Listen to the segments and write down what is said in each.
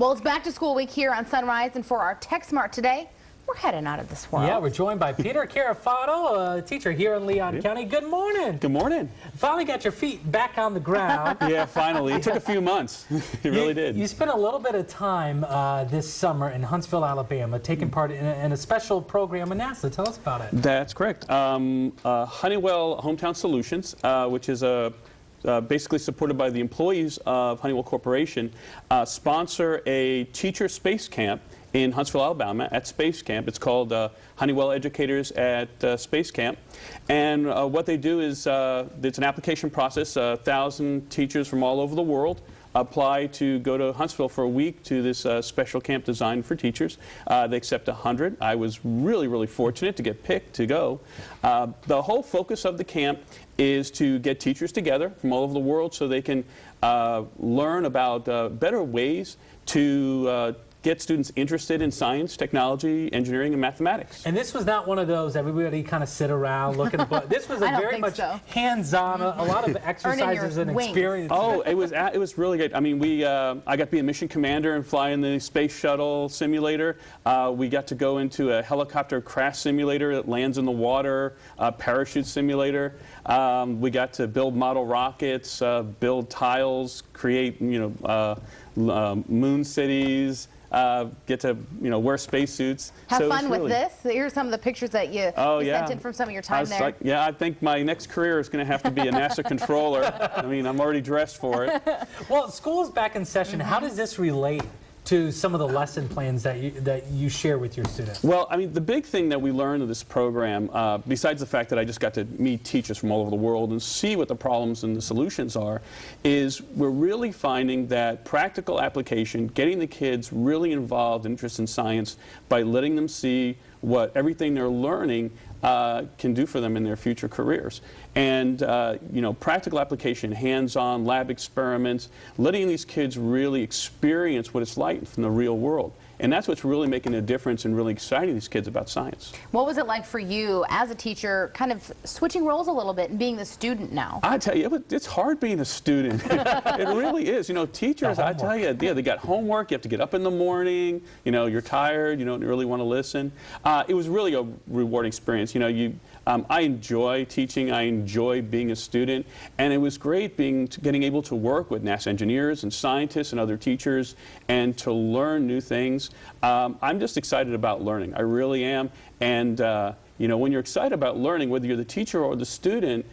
Well, it's back to school week here on Sunrise, and for our Tech Smart today, we're heading out of this world. Yeah, we're joined by Peter Carafato, a teacher here in Leon County. Good morning. Good morning. Finally got your feet back on the ground. Yeah, finally. It took a few months. It really did. You spent a little bit of time this summer in Huntsville, Alabama, taking part in a special program with NASA. Tell us about it. That's correct. Honeywell Hometown Solutions, which is basically supported by the employees of Honeywell Corporation, sponsor a teacher space camp in Huntsville, Alabama, at Space Camp. It's called Honeywell Educators at Space Camp. And what they do is, it's an application process. 1,000 teachers from all over the world apply to go to Huntsville for a week to this special camp designed for teachers. They accept 100. I was really fortunate to get picked to go. The whole focus of the camp is to get teachers together from all over the world so they can learn about better ways to get students interested in science, technology, engineering, and mathematics. And this was not one of those everybody kind of sit around looking at books. This was a very much hands-on, a lot of exercises and experiences. Oh, it was really good. I mean, I got to be a mission commander and fly in the space shuttle simulator. We got to go into a helicopter crash simulator that lands in the water, a parachute simulator. We got to build model rockets, build tiles, create moon cities. Get to wear spacesuits. Have fun with this. Here's some of the pictures that you sent in from some of your time there. Yeah, I think my next career is going to have to be a NASA controller. I mean, I'm already dressed for it. Well, school is back in session. How does this relate to some of the lesson plans that you share with your students? Well, I mean, the big thing that we learned in this program, besides the fact that I just got to meet teachers from all over the world and see what the problems and the solutions are, is we're really finding that practical application, getting the kids really involved, interested in science, by letting them see what everything they're learning can do for them in their future careers. And practical application, hands-on lab experiments, letting these kids really experience what it's like from the real world. And that's what's really making a difference and really exciting these kids about science. What was it like for you as a teacher, kind of switching roles a little bit and being the student now? I tell you, it's hard being a student. It really is. You know, teachers, I tell you, yeah, they got homework. You have to get up in the morning. You know, you're tired. You don't really want to listen. It was really a rewarding experience. You know, I enjoy teaching. I enjoy being a student. And it was great getting able to work with NASA engineers and scientists and other teachers and to learn new things. I'm just excited about learning. I really am. And when you're excited about learning, whether you're the teacher or the student,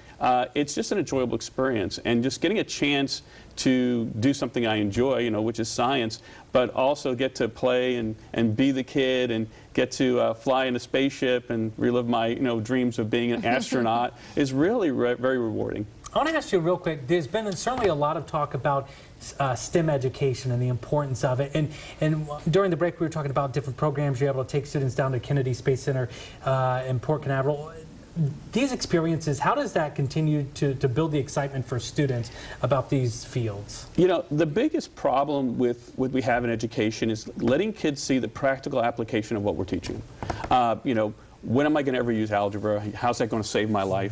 it's just an enjoyable experience. And just getting a chance to do something I enjoy, which is science, but also get to play and be the kid and get to fly in a spaceship and relive my dreams of being an astronaut is really very rewarding. I want to ask you real quick, there's been certainly a lot of talk about STEM education and the importance of it. And during the break, we were talking about different programs. You're able to take students down to Kennedy Space Center in Port Canaveral. These experiences, how does that continue to build the excitement for students about these fields? You know, the biggest problem with what we have in education is letting kids see the practical application of what we're teaching them. When am I going to ever use algebra? How's that going to save my life?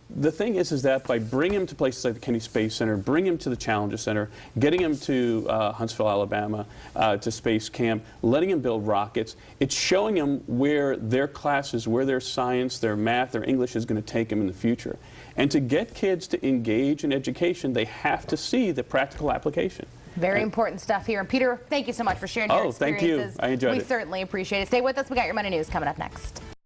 The thing is that by bringing them to places like the Kennedy Space Center, bringing them to the Challenger Center, getting them to Huntsville, Alabama, to Space Camp, letting them build rockets, it's showing them where their classes, where their science, their math, their English is going to take them in the future. And to get kids to engage in education, they have to see the practical application. Very important stuff here. And Peter, thank you so much for sharing your experiences. Thank you. I enjoyed it. We certainly appreciate it. Stay with us. We got your Money News coming up next.